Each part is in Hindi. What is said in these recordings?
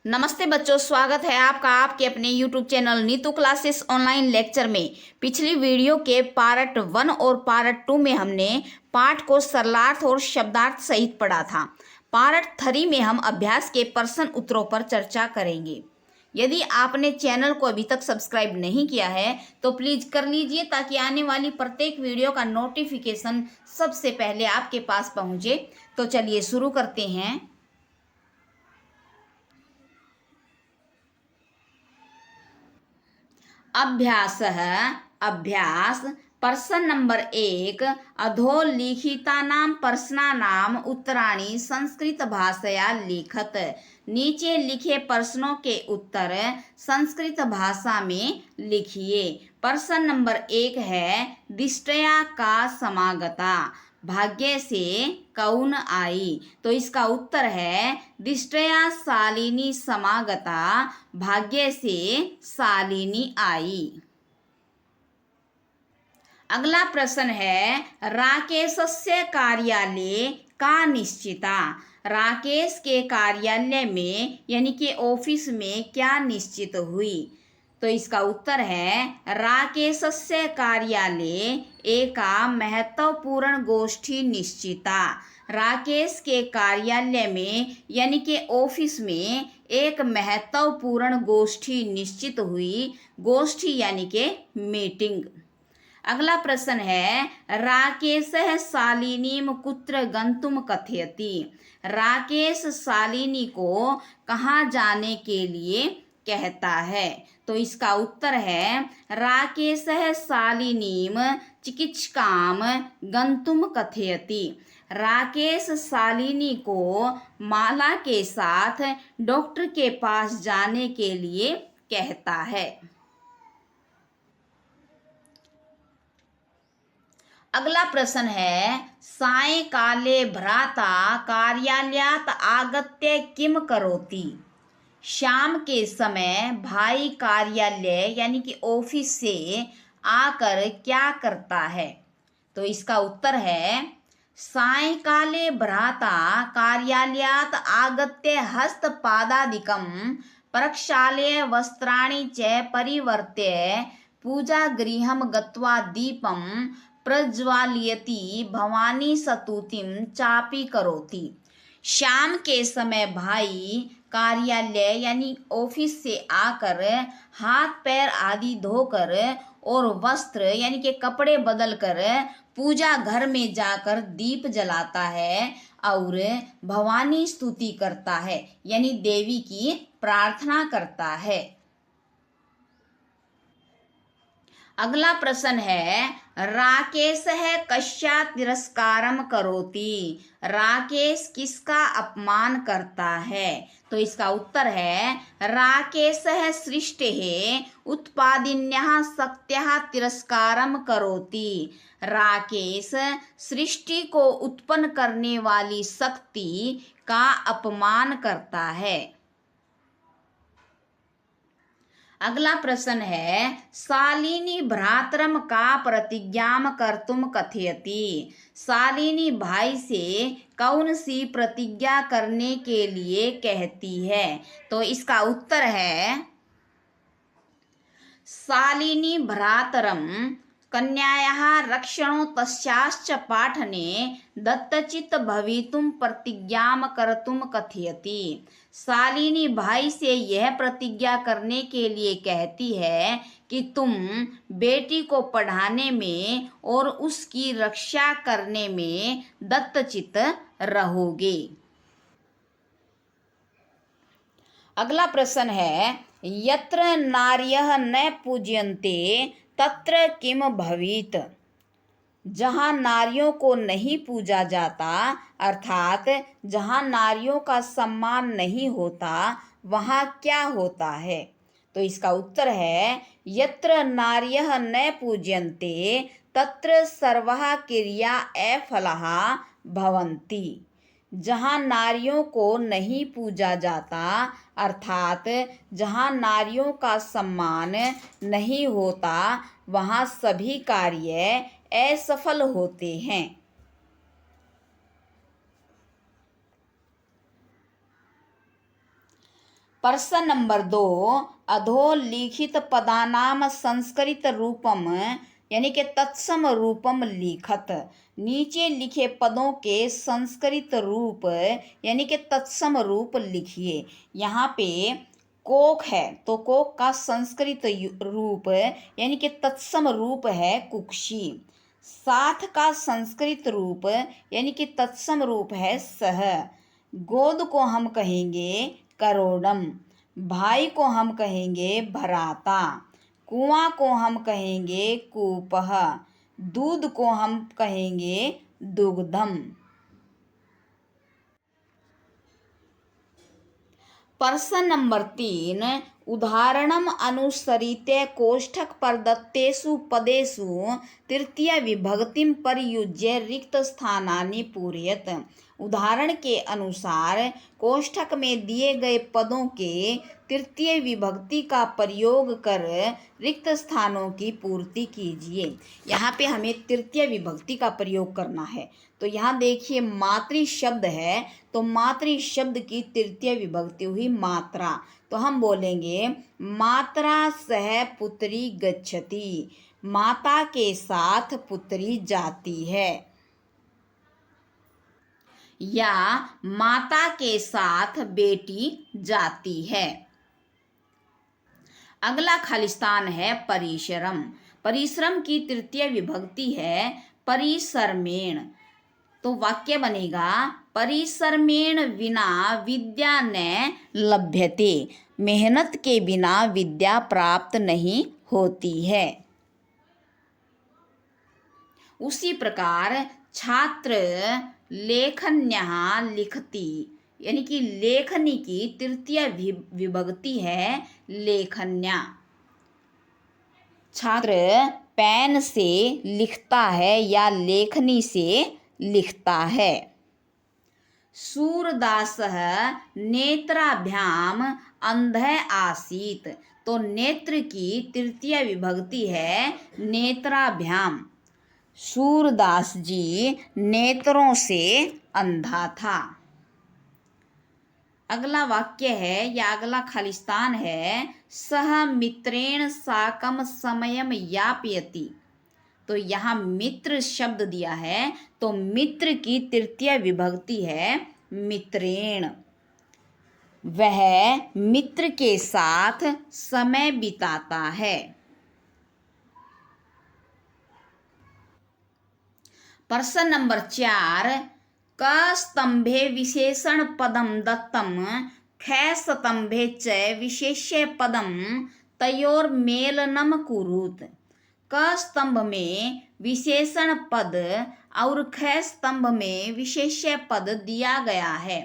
नमस्ते बच्चों, स्वागत है आपका आपके अपने YouTube channel Neetu classes online lecture में। पिछली वीडियो के पार्ट 1 और पार्ट 2 में हमने पाठ को सरलार्थ और शब्दार्थ सहित पढ़ा था। पार्ट 3 में हम अभ्यास के प्रश्न उत्तरों पर चर्चा करेंगे। यदि आपने चैनल को अभी तक सब्सक्राइब नहीं किया है तो प्लीज़ कर लीजिए, ताकि आने वाली प्रत्येक वीडियो का नोटिफिकेशन सबसे पहले आपके पास पहुँचे। तो चलिए शुरू करते हैं। अभ्यास प्रश्न नंबर 1। अधोलिखितानां प्रश्नानाम् उत्तराणि संस्कृत भाषया लिखत। नीचे लिखे प्रश्नों के उत्तर संस्कृत भाषा में लिखिए। प्रश्न नंबर 1 है, दिष्टया का समागता, भाग्य से कौन आई। तो इसका उत्तर है, दिष्टया शालिनी समागता, भाग्य से शालिनी आई। अगला प्रश्न है, राकेशस्य कार्यालय का निश्चिता। राकेश के कार्यालय में यानी कि ऑफिस में क्या निश्चित हुई। तो इसका उत्तर है, राकेशस्य कार्यालय एका महत्वपूर्ण गोष्ठी निश्चिता। राकेश के कार्यालय में यानी कि ऑफिस में एक महत्वपूर्ण गोष्ठी निश्चित हुई। गोष्ठी यानी कि मीटिंग। अगला प्रश्न है, राकेशः शालिनीं कुत्र गंतुम कथयति। राकेश शालिनी को कहाँ जाने के लिए कहता है। तो इसका उत्तर है, राकेशः शालिनीं चिकित्सकाम गंतुम कथयति। राकेश शालिनी को माला के साथ डॉक्टर के पास जाने के लिए कहता है। अगला प्रश्न है, सायंकाले भ्राता कार्यालयात् आगत्य किम करोति। शाम के समय भाई कार्यालय यानी कि ऑफिस से आकर क्या करता है। तो इसका उत्तर है, सायंकाले भ्राता कार्यालयात् आगत्य हस्तपादादिकं प्रक्षाल्य वस्त्राणि च परिवर्त्य पूजागृहं गत्वा दीपं प्रज्वालयति भवानी स्तुतिं चापि करोति। शाम के समय भाई कार्यालय यानी ऑफिस से आकर हाथ पैर आदि धोकर और वस्त्र यानी कि कपड़े बदलकर पूजा घर में जाकर दीप जलाता है और भवानी स्तुति करता है यानी देवी की प्रार्थना करता है। अगला प्रश्न है, राकेशः कस्या तिरस्कारम करोति। राकेश किसका अपमान करता है। तो इसका उत्तर है, राकेशः सृष्टेः उत्पादिन्याः शक्त्याः तिरस्कारम करोति। राकेश सृष्टि को उत्पन्न करने वाली शक्ति का अपमान करता है। अगला प्रश्न है, शालिनी भ्रातरम का प्रतिज्ञाम कर्तुम कथयति। शालिनी भाई से कौन सी प्रतिज्ञा करने के लिए कहती है। तो इसका उत्तर है, शालिनी भ्रातरम कन्यायाः रक्षणो तस्याश्च पाठने दत्तचित भवितुम प्रतिज्ञाम कर्तुम कथयति। शालिनी भाई से यह प्रतिज्ञा करने के लिए कहती है कि तुम बेटी को पढ़ाने में और उसकी रक्षा करने में दत्तचित रहोगे। अगला प्रश्न है, यत्र नार्यः न पूज्यन्ते तत्र किम भवेत्। जहाँ नारियों को नहीं पूजा जाता अर्थात जहाँ नारियों का सम्मान नहीं होता वहाँ क्या होता है। तो इसका उत्तर है, यत्र नार्यः न पूज्यन्ते तत्र सर्वः क्रिया अफलाः भवन्ति। जहाँ नारियों को नहीं पूजा जाता अर्थात जहाँ नारियों का सम्मान नहीं होता वहाँ सभी कार्य असफल होते हैं। प्रश्न नंबर 2, अधोलिखित पदानाम संस्कृत रूपम यानी कि तत्सम रूपम लिखत। नीचे लिखे पदों के संस्कृत रूप यानी कि तत्सम रूप लिखिए। यहाँ पे कोक है तो कोक का संस्कृत रूप यानी कि तत्सम रूप है कुक्षी। साथ का संस्कृत रूप यानी कि तत्सम रूप है सह। गोद को हम कहेंगे करोड़म। भाई को हम कहेंगे भराता। कुआं को हम कहेंगे कूपह। दूध को हम कहेंगे दुग्धम। प्रश्न नंबर 3, उदाहरणम अनुसरिते कोष्ठक प्रदत्तेषु पदेषु तृतीय विभक्तिं प्रयुज्य रिक्त स्थानानि पूरयत। उदाहरण के अनुसार कोष्ठक में दिए गए पदों के तृतीय विभक्ति का प्रयोग कर रिक्त स्थानों की पूर्ति कीजिए। यहाँ पे हमें तृतीय विभक्ति का प्रयोग करना है। तो यहाँ देखिए मातृ शब्द है तो मातृ शब्द की तृतीय विभक्ति हुई मात्रा। तो हम बोलेंगे मात्रा सह पुत्री गच्छति। माता के साथ पुत्री जाती है या माता के साथ बेटी जाती है। अगला खालिस्तान है परिश्रम। परिश्रम की तृतीय विभक्ति है परिश्रमेण। तो वाक्य बनेगा परिश्रमेण विना विद्या न लभ्यते। मेहनत के बिना विद्या प्राप्त नहीं होती है। उसी प्रकार छात्र लेखन्यः लिखति यानी कि लेखनी की तृतीय विभक्ति है लेखन्या। छात्र पेन से लिखता है या लेखनी से लिखता है। सूरदासः नेत्राभ्याम अंधः आसीत्। तो नेत्र की तृतीय विभक्ति है नेत्राभ्याम। सूरदास जी नेत्रों से अंधा था। अगला वाक्य है या अगला खालिस्तान है सह मित्रेण साकम समयम यापयति। तो यहाँ मित्र शब्द दिया है तो मित्र की तृतीय विभक्ति है मित्रेण। वह मित्र के साथ समय बिताता है। प्रश्न नंबर 4, क स्तंभे विशेषण पदम दत्तम ख स्तंभे च विशेष्य पदम तयोर मेलनम कुरुत। क स्तंभ में विशेषण पद और ख स्तंभ में विशेष्य पद दिया गया है,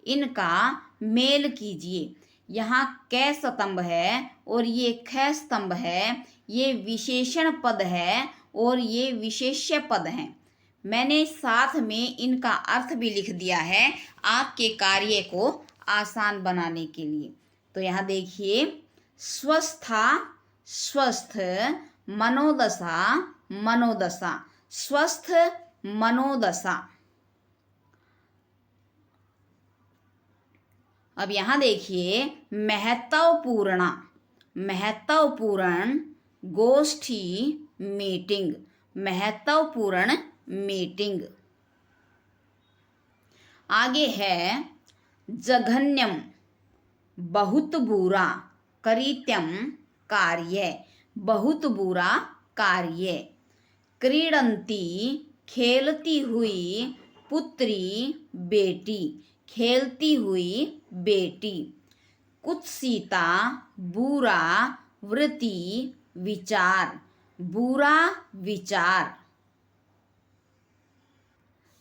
इनका मेल कीजिए। यहाँ क स्तंभ है और ये ख स्तंभ है। ये विशेषण पद है और ये विशेष्य पद हैं। मैंने साथ में इनका अर्थ भी लिख दिया है आपके कार्य को आसान बनाने के लिए। तो यहाँ देखिए स्वस्था स्वस्थ, मनोदशा मनोदशा, स्वस्थ मनोदशा। अब यहाँ देखिए महत्वपूर्ण, महत्वपूर्ण गोष्ठी मीटिंग, महत्वपूर्ण मीटिंग। आगे है जघन्यम बहुत बुरा, करित्यम कार्य, बहुत बुरा कार्य। क्रीडंती खेलती हुई पुत्री बेटी, खेलती हुई बेटी। कुत्सिता बुरा वृत्ति विचार, बुरा विचार।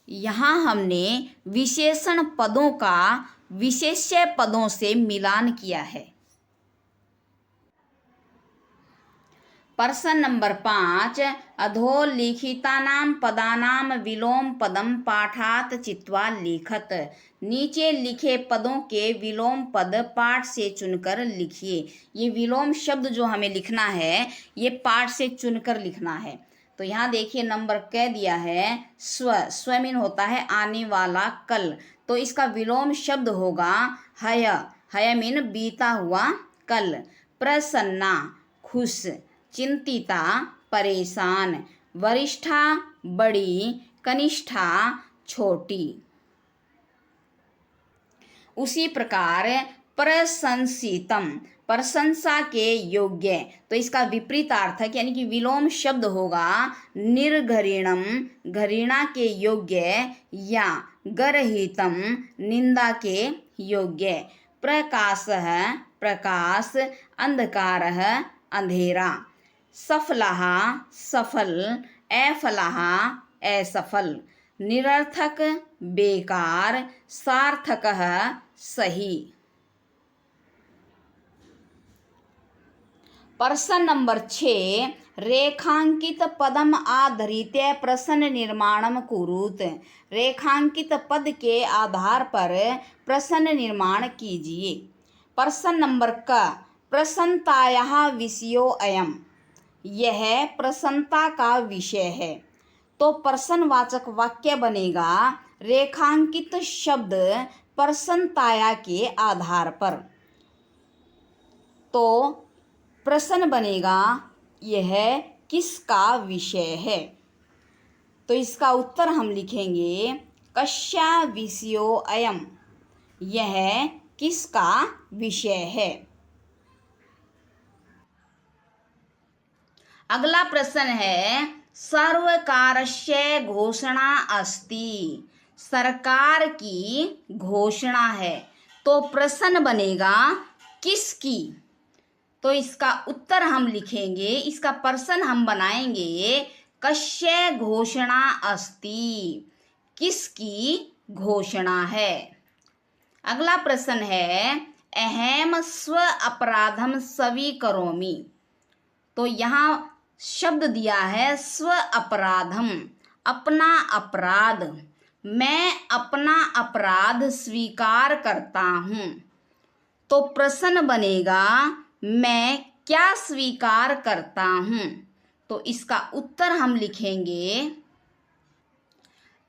यहाँ हमने विशेषण पदों का विशेष्य पदों से मिलान किया है। प्रश्न नंबर 5, अधोलिखितानां पदानां विलोम पदम पाठात् चित्वा लिखत। नीचे लिखे पदों के विलोम पद पाठ से चुनकर लिखिए। ये विलोम शब्द जो हमें लिखना है ये पाठ से चुनकर लिखना है। तो यहाँ देखिए नंबर कह दिया है स्व, स्व मीन होता है आने वाला कल। तो इसका विलोम शब्द होगा हय, हय मीन बीता हुआ कल। प्रसन्ना खुश, चिंतिता परेशान, वरिष्ठा बड़ी, कनिष्ठा छोटी। उसी प्रकार प्रशंसितम प्रशंसा के योग्य, तो इसका विपरीतार्थक यानी कि विलोम शब्द होगा निर्घृणम घृणा के योग्य या गर्हितम निंदा के योग्य। प्रकाशः प्रकाश, अंधकारः अंधेरा। सफलः सफल, अफलः असफल। निरर्थक बेकार, सार्थकः सही। प्रश्न नंबर 6, रेखांकित पदम आधारित प्रश्न निर्माणम कुरुत। रेखांकित पद के आधार पर प्रश्न निर्माण कीजिए। प्रश्न नंबर क, प्रसन्नतायाः विषयो अयम्। यह प्रसन्नता का विषय है। तो प्रश्नवाचक वाक्य बनेगा रेखांकित शब्द प्रसन्नताया के आधार पर। तो प्रश्न बनेगा यह किसका विषय है। तो इसका उत्तर हम लिखेंगे कस्या विषयो अयम्। यह किसका विषय है। अगला प्रश्न है सर्वकारस्य घोषणा अस्ति। सरकार की घोषणा है। तो प्रश्न बनेगा किसकी। तो इसका उत्तर हम लिखेंगे, इसका प्रश्न हम बनाएंगे कस्य घोषणा अस्ति। किसकी घोषणा है। अगला प्रश्न है अहम स्व अपराधम स्वीकरोमि। तो यहाँ शब्द दिया है स्व अपराधम, अपना अपराध। मैं अपना अपराध स्वीकार करता हूँ। तो प्रश्न बनेगा मैं क्या स्वीकार करता हूँ। तो इसका उत्तर हम लिखेंगे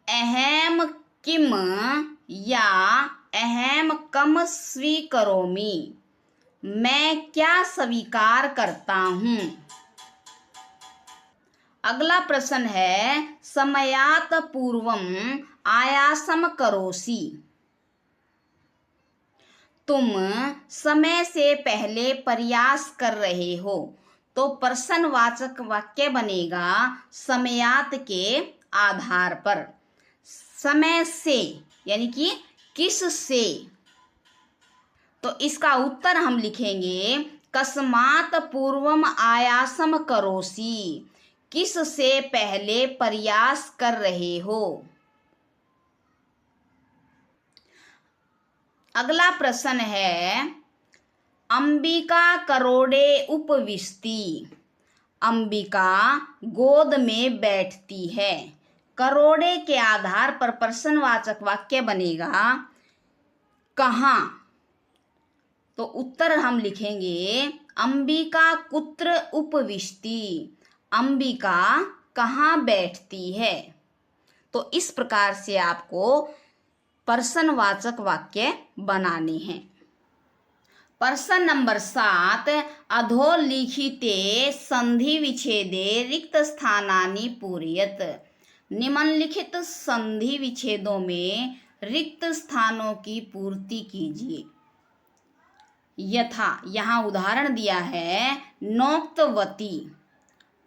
अहम किम या अहम कम स्वीकरोमि। मैं क्या स्वीकार करता हूँ। अगला प्रश्न है समयात पूर्वम आयासम करोसि। तुम समय से पहले प्रयास कर रहे हो। तो प्रश्नवाचक वाक्य बनेगा समयात के आधार पर। समय से यानी कि किस से। तो इसका उत्तर हम लिखेंगे कस्मात पूर्वम आयासम करोसि। किस से पहले प्रयास कर रहे हो। अगला प्रश्न है अंबिका करोड़े उपविष्टि। अंबिका गोद में बैठती है। करोड़े के आधार पर प्रश्नवाचक वाक्य बनेगा कहाँ। तो उत्तर हम लिखेंगे अंबिका कुत्र उपविष्टि। अंबिका कहाँ बैठती है। तो इस प्रकार से आपको प्रश्नवाचक वाक्य बनाने हैं। प्रश्न नंबर 7 अधोलिखिते संधि विच्छेदे रिक्त स्थानानि पूरयत। निम्नलिखित संधि विच्छेदों में रिक्त स्थानों की पूर्ति कीजिए। यथा यहाँ उदाहरण दिया है नोक्तवती,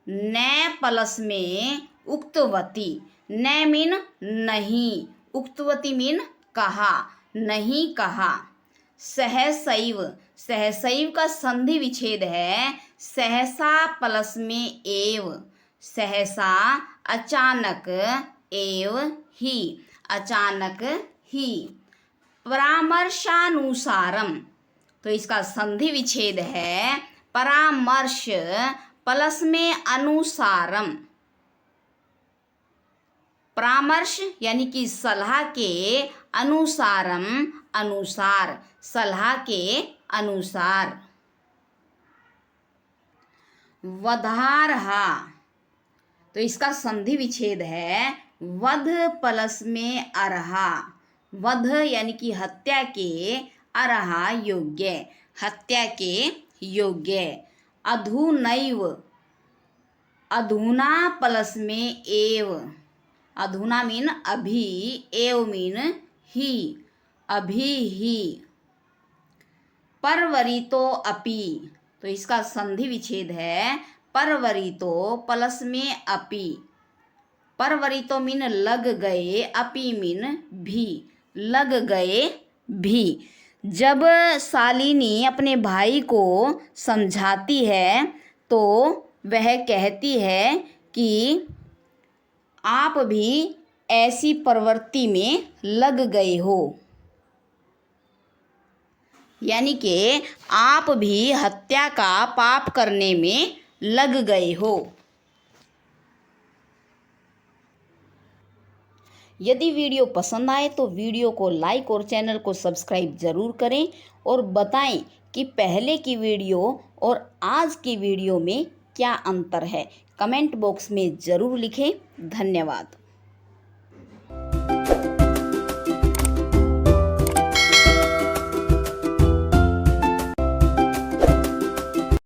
न प्लस में उक्तवती। न मीन नहीं, उक्तवती मीन कहा, नहीं कहा। सहसैव, सहसैव का संधि विच्छेद है सहसा प्लस में एव। सहसा अचानक, एव ही अचानक ही। परामर्शानुसारम, तो इसका संधि विच्छेद है परामर्श प्लस में अनुसारम। परामर्श यानी कि सलाह के अनुसारम, अनुसार, सलाह के अनुसार। वधारहा, तो इसका संधि विच्छेद है वध प्लस में अरहा। वध यानी कि हत्या के, अरहा योग्य, हत्या के योग्य। अधुनैव, अधुना प्लस में एव, अधुना मीन अभी, एव मीन ही, अभी ही। परवरितो अपि, तो इसका संधि विच्छेद है परवरितो प्लस में अपि। परवरितो मीन लग गए, अपि मीन भी, लग गए भी। जब शालिनी अपने भाई को समझाती है तो वह कहती है कि आप भी ऐसी प्रवृत्ति में लग गए हो, यानी कि आप भी हत्या का पाप करने में लग गए हो। यदि वीडियो पसंद आए तो वीडियो को लाइक और चैनल को सब्सक्राइब ज़रूर करें और बताएं कि पहले की वीडियो और आज की वीडियो में क्या अंतर है। कमेंट बॉक्स में ज़रूर लिखें। धन्यवाद।